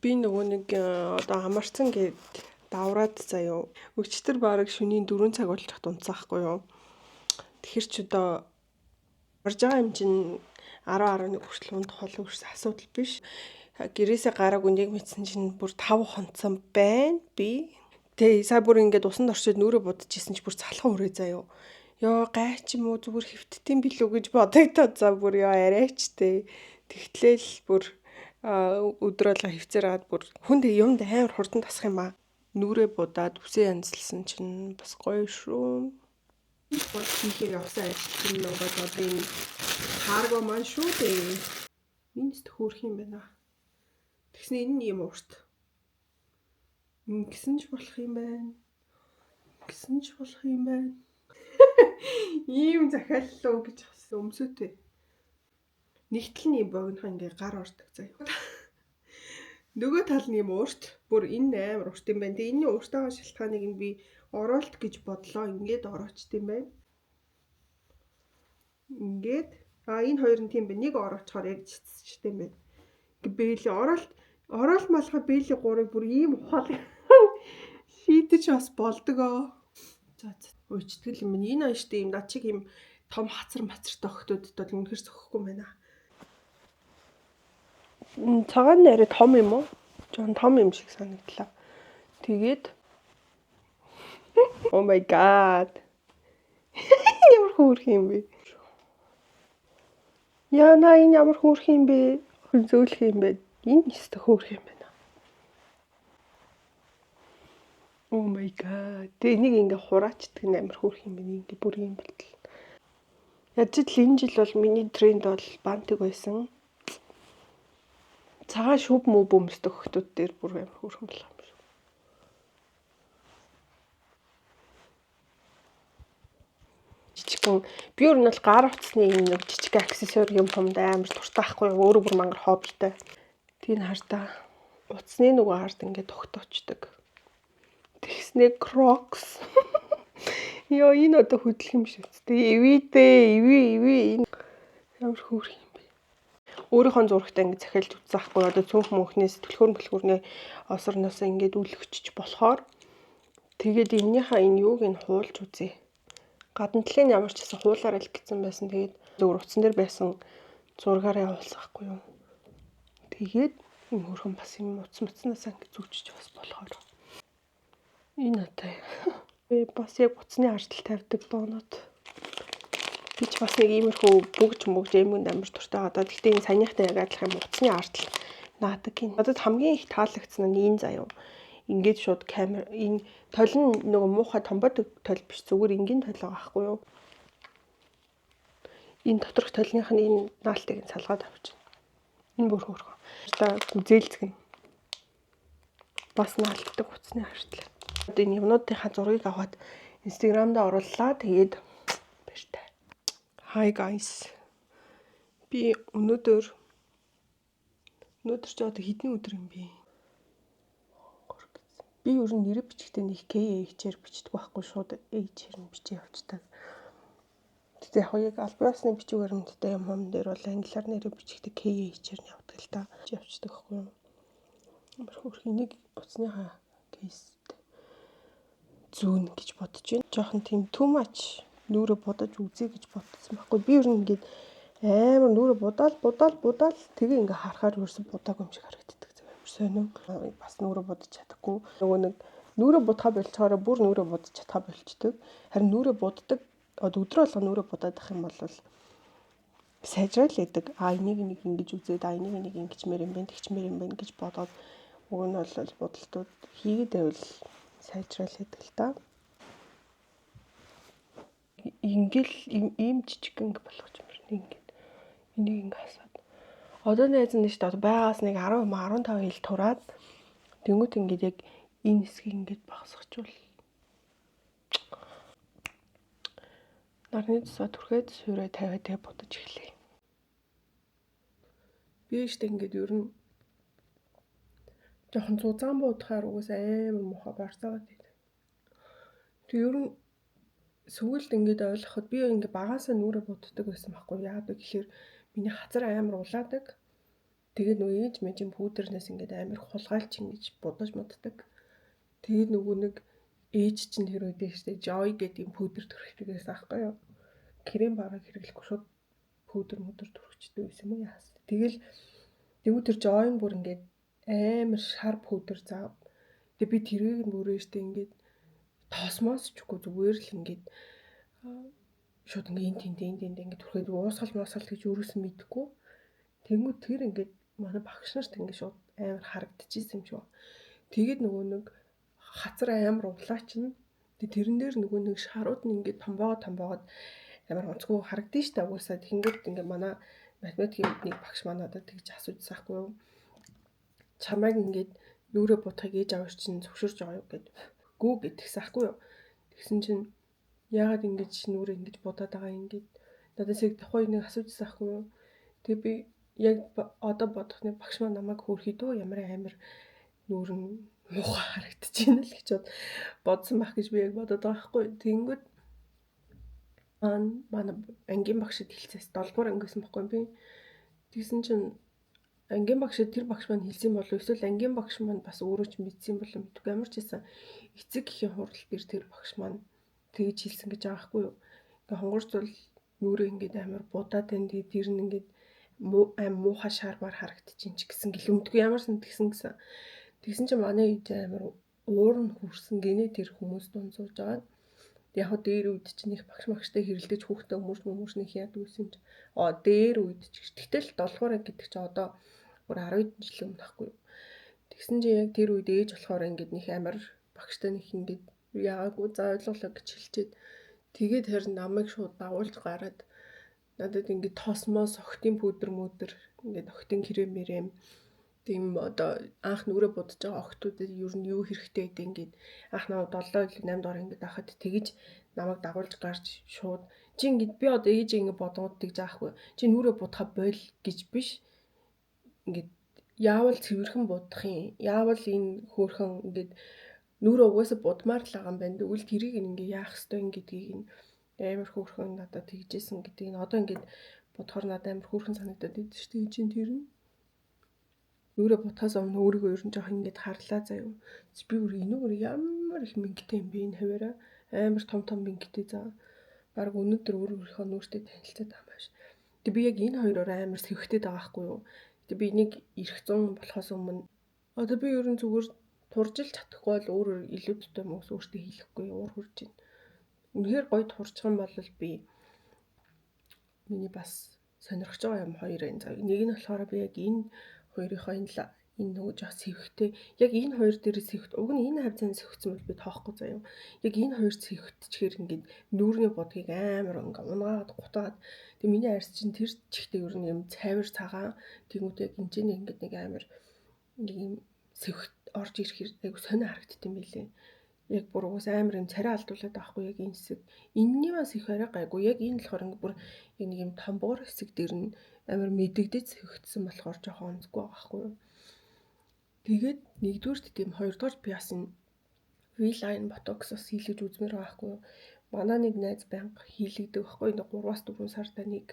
Би нөгөө нэг одоо амарцсан гээд давраад заяо. Өчтөр бараг шөнийн 4 цаг болж хат унцаахгүй юу. Тэгэхэр ч одоо орж байгаа юм чинь 10-11 хүртэл ундах хол үрс асуудал биш. Гэрээсээ гараагүй нэг мэдсэн чинь бүр 5 хонцсон байна би. Тэгээ сая бүр ингээд усанд орчоод нүрэ будчихсэн чи бүр цалхан үрээ заяо. Йоо гайч юм уу зүгээр хөвттiin билүү гэж бодогдоод за бүр ёо арайч те. Тэгтлээл бүр өдөр алга хөвцөр аваад бүр хүнд юмд амар хурдан тасах юм аа. Нүрэ будаад үсээ янзлсан чинь бас гоё шүү. Бол хийхээр явсан ажил нь нөгөө бодын карго маань шүү дээ. Минст хөөрх юм байна. Тэгснэ энэ нь юм уурт. Ингэсэн ч болох юм байна. Гэсэн ч болох юм байна. Ийм захиаллуу гэж хэлсэн өмсөтэй. Нэгтэл нь богинохон ингээ гар ордог заяа. Нөгөө тал нь юм уурт. Бүр энэ амар уурт юм байна. Тэгээ энэний ууртайгаа шалтгааныг нь би оруулт гэж бодлоо. Ингээд ороочт юм байна. Ингээд энэ хоёр нь тийм байна. Нэг ороочхоор яг цэцчтэй юм байна. Бэйли ороолт малхаа бэйли 3-ыг бүр ийм ухаал шийдэж бас болдгоо. За өчтгөл юм. Энэ хоёр штэ юм над чиг юм том хацар мацартай охтуудад бол үнэхээр зөхгүй юм байна. Цагаан нэрээ том юм уу? Жон том юм шиг санагдлаа. Тэгээд Oh my god. Ямар хөөрх юм бэ? Яна энэ ямар хөөрх юм бэ? Зөөлөх юм бэ? Энэ нэстэ хөөрх юм байна. Oh my god. Тэгээ энийг ингээ хураачдаг нь амар хөөрх юм байна. Ингээ бүр юм бэлтэл. Яаж ч энэ жил бол миний тренд бол бантик байсан. Цагаан шүб мөв бөмсдөх хөлтүүд дээр бүр амар хөөрхөн болох юм шиг. Жижигхэн би өөр нь бол гар утасны нэг жижиг аксессуар юм юмд амар туртаахгүй өөрөө бүр мангар хоббитай. Тийг хартаа утасны нөгөө хард ингээд тогтоочдөг. Тэгснэ Crocs. Йоо энэ одоо хөдлөх юм шиг. Тэгээ иви ямар хөөрх юм бэ. Өөрийнхөө зурагтай ингээд захиалж үзэхгүй одоо цөөнх мөнхнээс төлхөөрнөө осорноосоо ингээд үлгчиж болохоор тэгээд эннийхээ энэ юуг нь хуулж үзье. Гадна талын ямар ч гэсэн хуулаар л гисэн байсан. Тэгээд зөв утсан дээр байсан зургаараа явуулсахгүй юу. Тэгээд юм хөрхөн бас юм уцнаасаа ингээд зүгчиж бас болохоор энэ одоо бас яг утасны ардтал тавьдаг доонод би ч бас нэг иймэрхүү бүгж эмгэн амар туртай байгаа. Гэхдээ энэ саяныхтай яг адилхан юм утасны ардтал наадаг юм. Надад хамгийн их таалагдсан нь энэ заяа. Ингээд шууд камер энэ толин нөгөө муухай томбот тол биш зүгээр энгийн тол байгаа байхгүй юу? Энэ доторх толных нь энэ наалтыг нь салгаад авчихна. Энэ бүр хөөрхөн. Одоо гүзээлцгэн. Бас наалтдаг утасны ардтал. Одоо энэ юмнуудынхаа зургийг аваад Instagram-д орууллаа. Тэгээд баяртай. Hi guys. Би өнөөдөр ч одоо хэдэн өдөр юм бэ? Би ер нь нэр бичгтээ нэг KH-ээр бичдэг байхгүй шууд H-ээр нь бичиж явцдаг. Тэгтээ яг албаасны бичгээр юмтай юм дээр бол англиар нэрээ бичгтээ KH-ээр нь явдаг л та. Явцдаг байхгүй юу? Ямар хөөрх энийг утасныхаа кейстэй зүүн гэж бодож байна. Жохон тийм too much нүрэ бодож үзье гэж бодсон байхгүй. Би ер нь ингээд амар нүрэ будаал тэгээ ингээ харахаар ерөөсөн будаагүй юм шиг харагддаг. Амар сонин. Бас нүрэ будаж чадахгүй. Нөгөө нэг нүрэ будахаа болцохоор бүр нүрэ будаж чадхаа болчдөг. Харин нүрэ буддаг өдрөө алга нүрэ будаад ах юм бол сайжрал яадаг. Энийг ингэж үзээд энийг ингэчмээр юм байна, тэгчмээр юм байна гэж бодоод уг нь бол бодолтууд хийгээд байвал сайжрал яадаг л та. Ингээл ийм жижигэн болгож юм ингээд энийг ингээ асаад. Одоо найз нь шүү дээ байгаас нэг 10 15 хил тураад тэнгуут ингээд яг энэ хэсгийг ингээд багсгачвал нарны цусаа түрхээд суурэ тавиад тэгээ бодож эхлэе. Би штэ ингээд ер нь жоохон зузаан буудахаар угсаа амар муухай барцаагаад байд. Тэг ер нь сүүлд ингээд ойлгоход би ингээд багаасаа нүрэ буддаг байсан байхгүй яагаад вэ гэхээр миний хазар амар улаадаг. Тэгээд нөгөө ээж мэжин пүүдернээс ингээд амар хулгайлч ингэж будаж моддаг. Тэгээд нөгөө нэг ээж чинь тэр үед ихтэй Joy гэдэг юм пүүдэр төрчихдэгээс аахгүй юу. Крем бараг хэрэглэхгүй шууд пүүдэр төрчихдөг байсан юм яас. Тэгэл тэр Joy нь бүр ингээд амар шар пүүдэр зав. Тэгээ би тэрийг бүрээштэй ингээд тоосмоос чгүй зүгээр л ингээд шууд ингээд энд ингээд түрхээд уусгал гэж өөрөөс нь мэдэхгүй. Тэнгүүд тэр ингээд манай багш нарт ингээд шууд амар харагдчихсэн юм шиг. Тэгээд нөгөө нэг хацар амар улаачна. Тэрэн дээр нөгөө нэг шарууд нь ингээд томбоогод амар онцгой харагдсан шүү дээ. Угаасаа тэгэнгүүт ингээд манай математикийн нэг багш манай надад тэгж асуужсан байхгүй юу. Чамайг ингээд нүрэ бутахыг ээж аваар чинь зөвшөөрж байгаа юу гэд гүү гэдгсэн байхгүй юу. Тэгсэн чинь яагаад ингэж нүрэ ингэж будаад байгаа юм гээд надаас яг тухайн нэг асуужсан байхгүй юу. Тэгээ би яг одоо бодохны багш маань намайг хөөрхий дөө ямар амар нүүрэн муухай харагдчихээн л гэж бодсон байх гэж би яг бодоод байгаа байхгүй. Тэнгүүд манай ангийн багшид хэлцээс 7 дугаар ангисэн байхгүй би. Тэгсэн чинь ангийн багшид тэр багш маань хэлсэн болов эсвэл ангийн багш маань бас өөрөө ч мэдсэн болов мэдгүй ямар ч байсан эцэг гэхийн хурал дээр тэр багш маань тэгж хэлсэн гэж байгаа байхгүй юу. Ингээ хонгорцол нүрээ ингээд амар будаад тань тэгээд тэр нь ингээд муухай шармаар харагдчихээн ч гэсэн гэлэмдгүй ямарсан тэгсэн. Тэгсэн чинь манай ээж амар уур нь хүрсэн гинэ тэр хүмүүс дунд сууж байгаа. Яг хөө дээр үед чинь их багштай хэрэлдэж хүүхдээ өмөрснөх яадаг гэсэн чинь дээр үед ч гэтэл 7 дугаар гэдэг чинь одоо бүр 10 жил өмнө ахгүй. Тэгсэн чинь яг тэр үед ээж болохоор ингээд нэг амар багштай нэг ингээд яагаагүй за ойлголоо гэж хэлчихэд тэгээд харин намайг шууд дагуулж гараад надад ингээд тоосмоос охтын пүүдэр ингээд охтын крем тийм одоо анх нүрэ будаж байгаа охтуудад ер нь юу хэрэгтэй гэдэг ингээд анх намайг 7 8 дугаар ингээд ахад тэгэж намайг дагуулж гарч шууд чи ингээд би одоо ээж ингээд бодгоод тэгж аахгүй чи нүрэ будахаа бойл гэж биш ингээд яавал цэвэрхэн будах юм яавал энэ хөөрхөн ингээд нүрэ угаасаа будмаар л байгаа юм байна тэгвэл тэрийг ингээд яах ёстой юм гэдгийг амар хөөрхөн надад тэгжсэн гэдэг нь одоо ингээд бодохоор надад амар хөөрхөн санагдаад байдаг шүү дээ чинь тэр нь нүрэ бутахаас өмнө өөрийгөө ер нь жоох ингээд харлаа заяа. Би бүр энүүгээр ямар их мингтэй юм бэ энэ хаваараа амар том мингтэй заа. Бараг өнөөдөр өөрийнхөө нүртэй танилцаад байгаа юм байна. Тэг би яг энэ хоёроор амар сэвхтэй байгаа байхгүй юу. Тэг би энийг эрх зүүн болохоос өмнө одоо би ер нь зүгээр туржил чадахгүй бол өөрөөр илүү тутам ус өөртөө хийхгүй уур хурж байна. Үнэхээр гоё турчих юм бол би миний бас сонирхож байгаа юм хоёр энэ заа. Нэг нь болохоор би яг энэ хоёрынхоо энэ нөгөө жоох сэвхтэй яг энэ хоёр дээр сэвхт уг нь энэ хавцаанд сэвхсэн бол би тоохгүй заяа. Яг энэ хоёр сэвхтчихэр ингээд нүүрний бодгийг амар ингээ унгаагаад гутаад тэг миний арьс чинь тэр чихтэй ер нь юм цайвар цагаан тэгмүүд яг энэ ингээд нэг амар нэг юм сэвхт орж ирэх айгу сонио харагддсан юм билээ. Яг бүр уус амар юм царай алдуулаад байхгүй яг энэ хэсэг энэний бас их арай гайгүй яг энэ болохоор ингээ бүр яг нэг юм томбоор хэсэг дээр нь амар мэдэгдэж сэвхтсэн болохоор жоохон онцгүй байгаа байхгүй юу. Тэгээд нэгдүгээрт тийм хоёрдугаар би бас энэ V-line botox-ос хийлгэж үзмээр байгаа байхгүй юу. Манай нэг найз банга хийлгдэг байхгүй юу. 3-4 сарда нэг.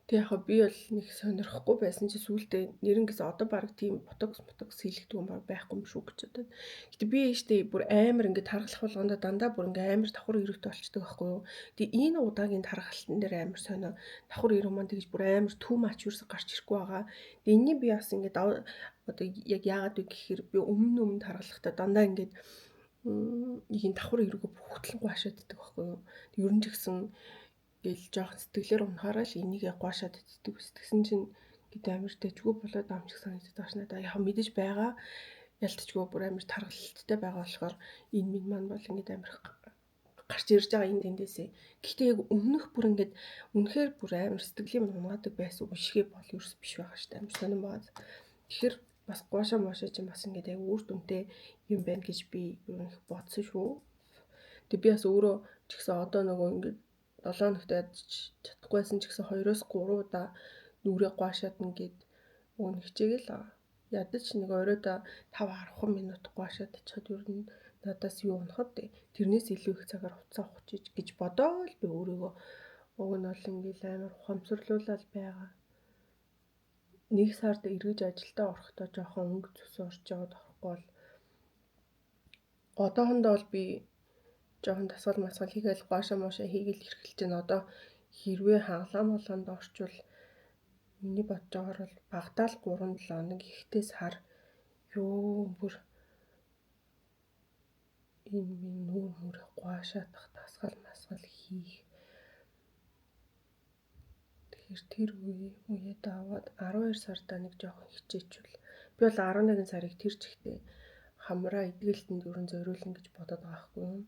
Тэг яг би бол нэг сонирхгүй байсан чи сүүлдээ нэрэнгээс одоо баг тийм botox хийлгдэг юм байхгүй юм шүү гэж бодоод. Гэтэ би ээжтэй бүр амар ингээд тархалах болгондоо дандаа бүр ингээд амар давхар ирээдтэй болчдөг байхгүй юу. Тэг энэ удаагийн тархалтан дээр амар сонио давхар ирэх маань тэгж бүр амар too much юурс гарч ирэхгүй байгаа. Тэг энэний би бас ингээд одоо яг яагаад вэ гэхээр би өмнө тархалахдаа дандаа ингээд ийм давхар ирээгүй бүхтлэн гуашаад иддэг байхгүй юу. Тэг ер нь ч гэсэн гэл жоох сэтгэлээр унахаараа л энийг гуашаад иддэг ус. Тэгсэн чинь гэд амар дэжгүй болоод амчих санагдаад байгаа ш надаа. Яг мэдээж байгаа ялтчгүй бүр амар тархалттай байгаа болохоор энэ минь маань бол ингээд амар гарч ирж байгаа энэ тэндээсээ. Гэхдээ яг өмнөх бүр ингээд үнэхээр бүр амар сэтгэлийн минь унаадаг байсан үшгээ бол ерөөс биш байгаа ш амар сонирн баа. Тэгэхээр бас гуашаа мошоо чинь бас ингээд яг үр дүнтэй юм байна гэж би ер нь их бодсон шүү. Тэг би бас өөрөө ч гэсэн одоо нөгөө ингээд 7 хоногт чадахгүйсэн ч гэсэн 2-3 удаа нүрээ гуашаад ингээд өгнө хичээгээл ядаж нэг оройдоо 5-10 минут гуашаад ичхэд ер нь надаас юу унахад тэрнээс илүү их цагаар хуцаа ухчих гэж бодоол би өөрийгөө уг нь бол ингээд амар ухамсарлуулаад байгаа. нэг сард эргэж ажилдаа орохдоо жоохон өнгө цус орж яваад орохгүй бол одоохондоо бол би жоохон дасгал масгал хийгээл гуашаа муушаа хийгээл эрхэлж байна. Одоо хэрвээ хаглаан болгонд орчвол миний бодож байгаагаар бол багтаал 3-7 хоног ихтэй сар юу бүр энэ нүүр мөрө гуашаадах дасгал масгал хийх. Тэгэхээр тэр үеэд аваад 12 сардаа нэг жоохон хичээчвэл би бол 11 сарыг тэр чигтээ хамраа эдгэлтэнд өрн зориулна гэж бодоод байгаа хгүй юу.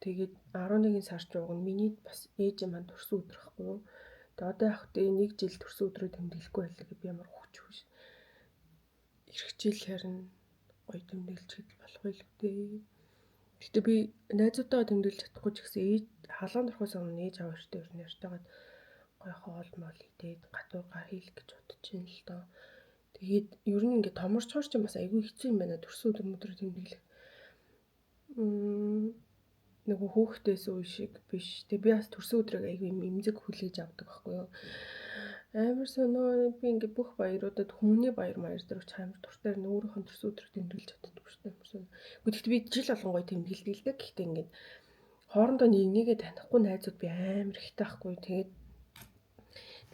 Тэгээд 11 сар ч уг нь миний бас ээж маань төрсөн өдөр ахгүй юу. Тэгээд одоо яг тэ нэг жил төрсөн өдрөө тэмдэглэхгүй байлаа би ямар хүчгүй. Ирэх жил харин гоё тэмдэглэж болох байл үү дээ. Гэтэ би найзуудтайгаа тэмдэглэж чадахгүй ч гэсэн ээж халаанд орохоос өмнө ээж аваартай ер нь ярьтайгаад гоё хоол моол идээд гатуугаар хийх гэж бодож байна л доо. Тэгээд ер нь ингээд томорчхоор ч бас айгүй хэцүү юм байна төрсөн өдөр мөдрөө тэмдэглэх. Нөгөө хүүхдээс үе шиг биш. Тэг би бас төрсөн өдрийг айгүй имзэг хүлээж авдаг байхгүй юу. Амар сонио би ингээ бүх баяруудад хүмүүний баяр дээр очих амар дуртай өөрийнхөө төрсөн өдрийг тэмдэглэж чаддаг шүү дээ. Амар сонио. Гэхдээ би жил болгон гоё тэмдэглэдэг л дээ. Гэхдээ ингээ хоорондоо нэгээ танихгүй найзууд би амар ихтэй байхгүй. Тэгээд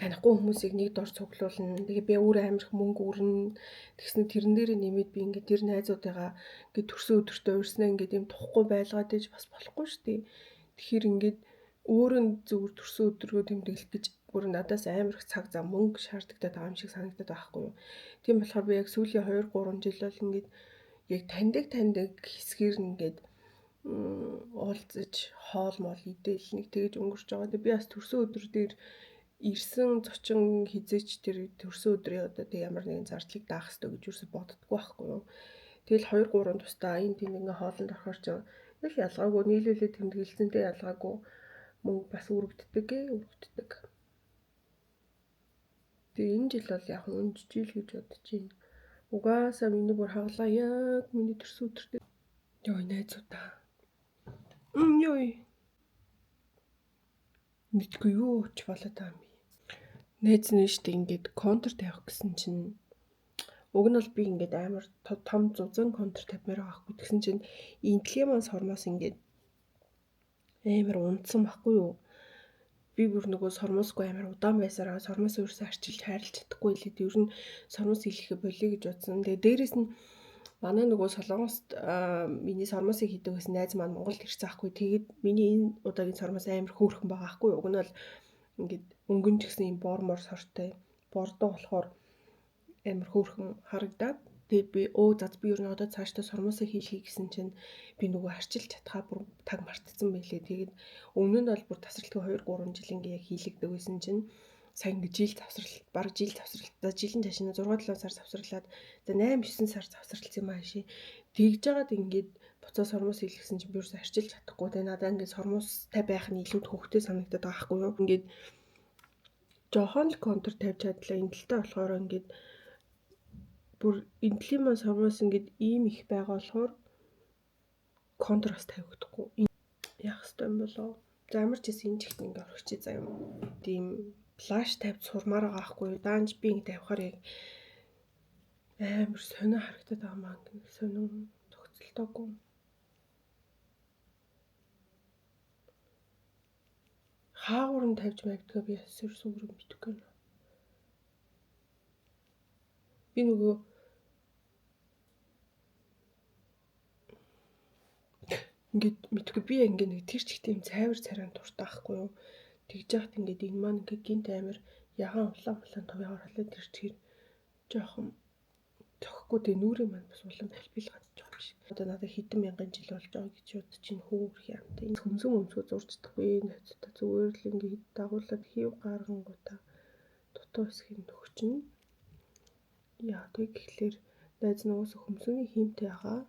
танихгүй хүмүүсийг нэг дор цуглуулна. Тэгээ би өөр амар их мөнгө өрнө. Тэгснэ тэрэн дээр нэмээд би ингээд тэр найзуудыгаа ингээд төрсөн өдөртөө урьснаа ингээд юм тухгүй байлгаад ээж бас болохгүй шүү дээ. Тэгэхээр ингээд өөрөө зөвхөн төрсөн өдрөө тэмдэглэх гэж бүр надаас амар их цаг зав мөнгө шаарддаг байгаа юм шиг санагдаад байхгүй юу. Тийм болохоор би яг сүүлийн 2-3 жил бол ингээд яг таньдаг хэсгээр ингээд уулзаж хоол моол идээл нэг тэгэж өнгөрч байгаа. Тэгээ би бас төрсөн өдөр дээр ирсэн зочин хизээч тэр төрсөн өдрийн одоо тэг ямар нэгэн зардлыг даах хэрэгтэй гэж юусэн боддоггүй байхгүй юу. Тэгэл 2-3 тустаа энэ тийм ингээ хоолнд орохоор ч яг ялгаагүй нийлүүлээ тэмдэглэсэнтэй ялгаагүй мөнгө бас өргөддөг. Тэгээ энэ жил бол яг өнжижил гэж бодож байна. Угаасаа миний бүр хаглаа яг миний төрсөн өдөртөө. Йоо найзуудаа. Йоо. Мэдгүй юу ч болоод байгаа юм. Найз нь штэ ингээд контр тавих гэсэн чинь уг нь бол би ингээд амар том зузаан контр тавьмаар байгаа хгүй. Тэгсэн чинь интеллиманс хормоос ингээд амар унтсан байхгүй юу. Би бүр нөгөө сормосгүй амар удаан байсараа сормос өөрсөө арчилж хайрлж чадахгүй лээ. Ер нь сормос хийлэхэ болиё гэж бодсон. Тэгээ дээрэс нь манай нөгөө Солонгост миний сормосыг хийдэг гэсэн найз маань Монголд ирсэн ахгүй. Тэгээд миний энэ удаагийн сормос амар хөөрхөн байгаа ахгүй. Уг нь бол ингээд өнгөн ч гэсэн юм бормор сортой бордоо болохоор амар хөөрхөн харагдаад тэгээд би би ер нь одоо цаашдаа сормосоо хийлхий гэсэн чинь би нөгөө арчилж чадхаа бүр таг мартцсан байлээ. Тэгээд өмнө нь бол бүр тасралтгүй 2-3 жил ингээ яг хийлэгдэг байсан чинь сайн ингээ жил завсралт бараг жил завсралт за жилийн жашина 6-7 сар завсралаад за 8-9 сар завсралцсан юм ааши. Тэгж жагаад ингээд буцаа сормос хийлгэсэн чинь би ерөөсөө арчилж чадахгүй. Тэгээд надаа ингээ сормостай байх нь илүү төвхтэй санагдаад байгаа хгүй юу. Ингээд жохон л контр тавьж чадлаа. Энэ талтай болохоор ингээд бүр интеллиманс сормос ингээд ийм их байгаа болохоор контраст тавигдахгүй. Яах ёстой юм болоо. За ямар ч гэсэн энэ чигт ингээ орчихъя за юм. Тийм флаш тавьж сурмаар байгаа хгүй юу. Даанч би ингээ тавихаар яг амар сонио харагдаад байгаа маа ингээ сонио зохицолтойгоо. Хаагур нь тавьж магадгүй би ясэр сүгрэг мэдхгүй нэ. Би нөгөө ингээд мэдгүй би ингээ нэг тэр чигт юм цайвар царайн дуртай байхгүй юу. Тэгж яхад ингээд энэ маань ингээ гинт амир ягаан улаан тувьяар халаад тэр чиг жоохон зөхгүй тэ нүрээ маань бас улам талбил гадж байгаа юм шиг. Одоо надад хэдэн мянган жил болж байгаа гэж бодож чинь хөөх юм. Энэ хөмсгөө зурчдаггүй найзтай зүгээр л ингээ дагуулад хийв гаргангуудаа дутуу хэсгийг нөхчин. Яа тэгэхээр найз нугас хөмсгөний хиймтэй байгаа.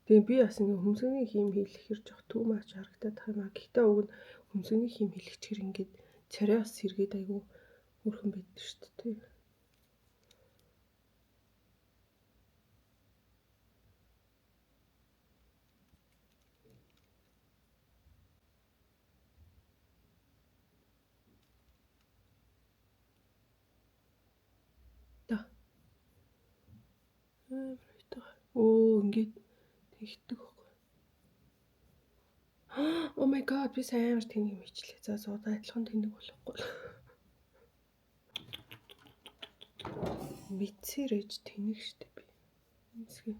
Тэгээ би бас ингээ хөмсгөний хийм хийлэхэр жоох түү маш харагдаад байгаа юм а. Гэхдээ уг нь хөмсгөний хийм хийлэгчээр ингээд царайс сэргээд айгүй өрхөн байдаг шүү дээ. Оо ингээд тэгдэг байхгүй. Oh my god би сайн амар тэнэг юм ичлээ. За зуудаа адилхан тэнэг болохгүй. Мэдсээр ээж тэнэг штэ би. Эсгээ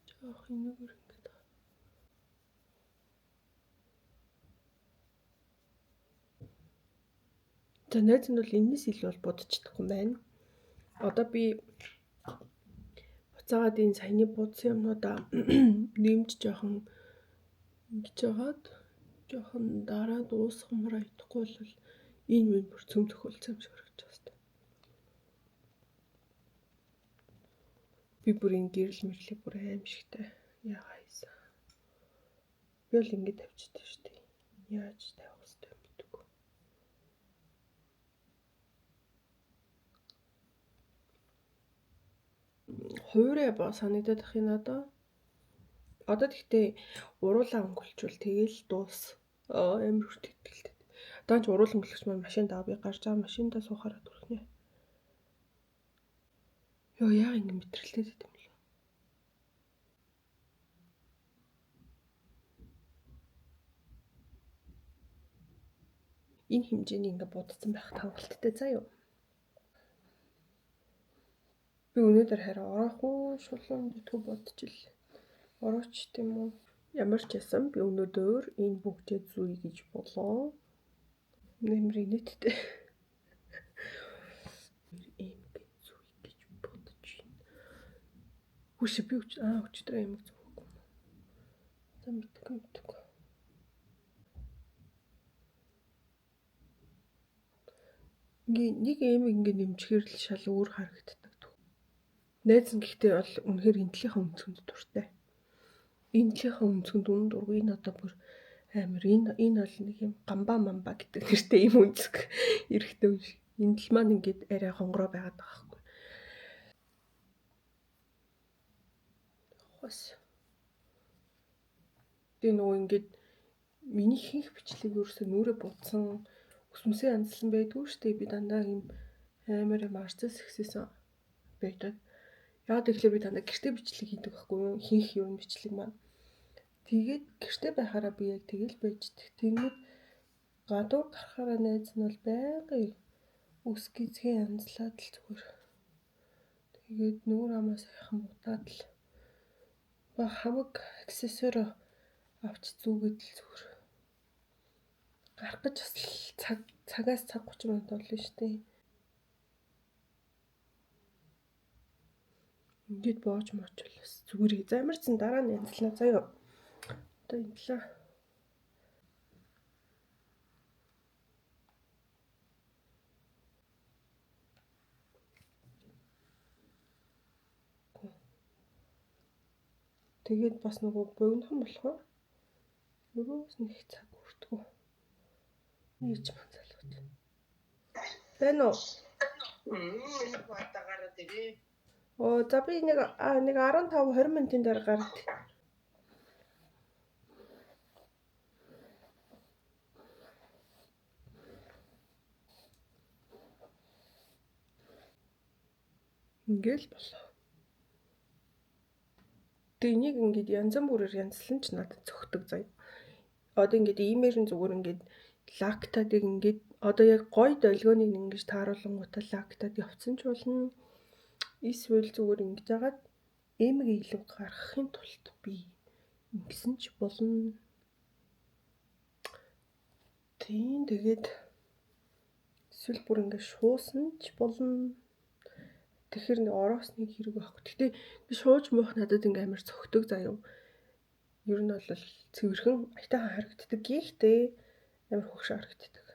жоох энэгээр ингээд. За найз нь бол энэс илүү бол будчихдаггүй юм байна. Одоо би буцаагаад энэ саяны будсан юмнуудаа нэмж жоохон ингэж жагаад жоохон дараа дуусгамаар айтахгүй бол энэ минь бүр цөмдөх болсон юм шиг харагдаж байна. Би бүр энэ гэрэл мэрлээ бүр аимшигтай яага хийсэн. Би бол ингэ тавьчихдаг шүү дээ. Яаж тавих вэ гэдэггүй. Хуурай ба санагдаад ах юм надаа. Одоо тэгтээ уруулаа өнгөлчвөл тэгэл дуус. Амар хүртэлтэй. Одоо ч уруулаа өнгөлөгч маань машинд аваа би гарч байгаа машиндаа суухаараа дүрхнэ. Йоо яа ингэ мэтрэлтэй гэдэг юм бэ? Энэ хэмжээний ингэ будсан байх хангалттай заа юу. Би өнөөдөр хараа ороохон шулуун гэдгүү бодчихлээ. Орооч тийм үү? Ямар ч байсан би өнөөдөр энэ бүгдээ зүй гэж болоо. Нэмэр инээдтэй. Ийм зүй гэж бодож байна. Хүш би өчтөр амиг зөөхгүй. За мэдгүй. Нэг амиг ингэ нэмчихэр л шал өөр харагддаг. Найз нь гэхдээ бол үнэхээр энтлийнхаа өнцгөнд дуртай. Энтлийнхаа өнцгөнд үнэн дургүй энэ одоо бүр амар энэ бол нэг юм гамбаа мамбаа гэдэг нэртэй юм өнцг эрэхтэй юм шиг. Энтл маань ингээд арай хонгороо байгаад байгаа байхгүй. Хос. Тэгээ нөгөө ингээд миний хийх бичлэг ерөөсөө нүрэ будсан өсмөсөө янзлсан байдгүй шүү дээ. Би дандаа юм амар марцас ихсэсэн байдаг. Яа тэгэхээр би дандаа гэрте бичлэг хийдэг байхгүй юу? Хийх юм бичлэг маань. Тэгээд гэрте байхаараа би яг тэгэл байждаг. Тэгмэд гадуур гарахаараа найз нь бол байнгын үс гизгээ янзлаад л зүгээр. Тэгээд нүүр амаа сайхан будаад л хамаг аксессуар авч зүгээд л зүгээр. Гарах гэж бас цагаас цаг 30 минут болно шүү дээ. Ингээд боож мочлоос зүгээр замарсан дараа нь янзлаа заяа. Одоо инлээ. Тэгээд бас нөгөө богинохон болохоор өрөөс нэг цаг хүртгүү. Ийж маань залгаж байна. Байна уу? Энэ батагараа дээ. Оо за би нэг 15-20 минутын дараа гараад. Ингээл болоо. Тэг энийг ингээд янз бүрээр янзлан ч надад цогтөг заяа. Одоо ингээд иймэрэн зүгээр ингээд лактадыг ингээд одоо яг гой долгионыг ингэж тааруулангуудаа лактад явцсан ч болно. Эсвэл зүгээр ингэж агаад эмэг илүү гаргахын тулд би ингэсэн ч болно. Тийм тэгээд эсвэл бүр ингэ шуусан ч болно. Тэгэхээр нэг ороосны хэрэг байхгүй. Гэтэ би шууж муух надад ингээм амар цогтөг заяа. Ер нь бол цэвэрхэн айтайхан харагддаг. Гэхдээ амар хөгш харагддаг.